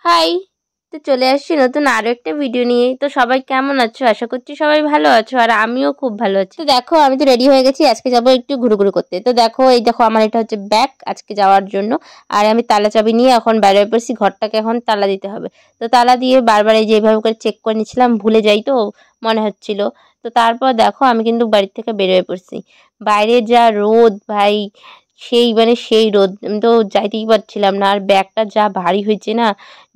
High, তো চলে আসছি নতুন আরো একটা ভিডিও নিয়ে। তো সবাই কেমন আছো? আশা করছি সবাই ভালো আছো, আর আমিও খুব ভালো আছি। তো দেখো, আমি তো রেডি হয়ে গেছি, আজকে যাবো একটু ঘুরু করতে। তো দেখো, এই দেখো আমার এটা হচ্ছে ব্যাগ আজকে যাওয়ার জন্য। আর আমি তালা চাবি নিয়ে এখন বেরোয় পড়ছি, ঘরটাকে এখন তালা দিতে হবে। তো তালা দিয়ে বারবার এই যে এইভাবে করে চেক করে নিচ্ছিলাম, ভুলে যাই তো মনে হচ্ছিল। তো তারপর দেখো আমি কিন্তু বাড়ির থেকে বেরোয় পড়ছি। বাইরে যা রোদ ভাই, সেই রোদ, আমি তো যাইতেই পারছিলাম না। আর ব্যাগটা যা ভারী হয়েছে না,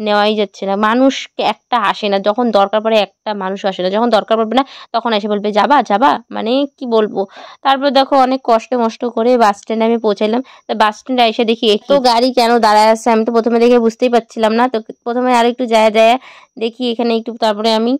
নেওয়াই যাচ্ছে না। মানুষ একটা আসে না, যখন দরকার পড়ে একটা মানুষ আসে না, যখন দরকার পড়বে না তখন এসে বলবে যাবা যাবা, মানে কি বলবো। তারপর দেখো অনেক কষ্টে মষ্ট করে বাস স্ট্যান্ডে আমি পৌঁছালাম। তা বাস স্ট্যান্ডে এসে দেখি তো গাড়ি কেন দাঁড়ায় আছে, আমি তো প্রথমে দেখে বুঝতেই পারছিলাম না। তো প্রথমে আর একটু যায় দেখি এখানে একটু, তারপরে আমি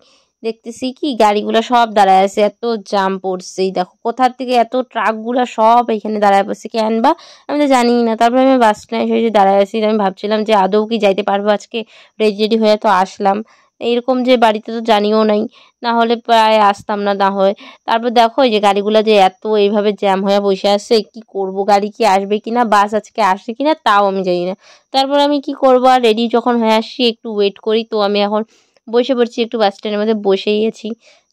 দেখতেছি কি গাড়িগুলো সব দাঁড়ায় আছে, এত জাম পড়ছে। দেখো কোথা থেকে এত ট্রাকগুলো সব এখানে দাঁড়ায় পড়ছে, কেন বা আমি তো জানি না। তারপরে আমি বাস স্ট্যান্ডে এসে দাঁড়ায় আছি, আমি ভাবছিলাম যে আদৌ কি যাইতে পারবো আজকে। রেডি হয়ে তো আসলাম, এরকম যে বাড়িতে তো জানিও নাই, না হলে প্রায় আসতাম না না হয়। তারপর দেখো এই যে গাড়িগুলো যে এত এইভাবে জ্যাম হয়ে বসে আছে, কি করব, গাড়ি কি আসবে কিনা, বাস আজকে আসবে কিনা তাও আমি জানি না। তারপর আমি কি করবো, আর রেডি যখন হয়ে আসছি একটু ওয়েট করি। তো আমি এখন বসে পড়ছি, একটু বাস স্ট্যান্ডের মধ্যে বসেই আছি।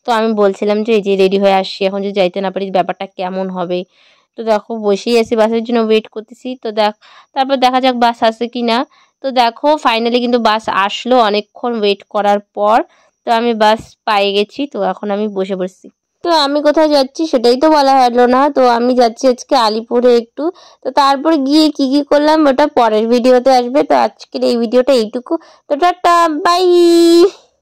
তো আমি বলছিলাম যে এই যে রেডি হয়ে আসছি, এখন যদি যাইতে না পারি ব্যাপারটা কেমন হবে। তো দেখো বসেই আছি, বাসের জন্য ওয়েট করতেছি। তো তারপর দেখা যাক বাস আসে কি না। তো দেখো ফাইনালি কিন্তু বাস আসলো অনেকক্ষণ ওয়েট করার পর। তো আমি বাস পেয়ে গেছি, তো এখন আমি বসে পড়ছি। তো আমি কোথায় যাচ্ছি সেটাই তো বলা হলো না। তো আমি যাচ্ছি আজকে আলিপুরে একটু। তো তারপর গিয়ে কি কি করলাম ওটা পরের ভিডিওতে আসবে। তো আজকের এই ভিডিওটা এইটুকু। তো টাটা, বাই।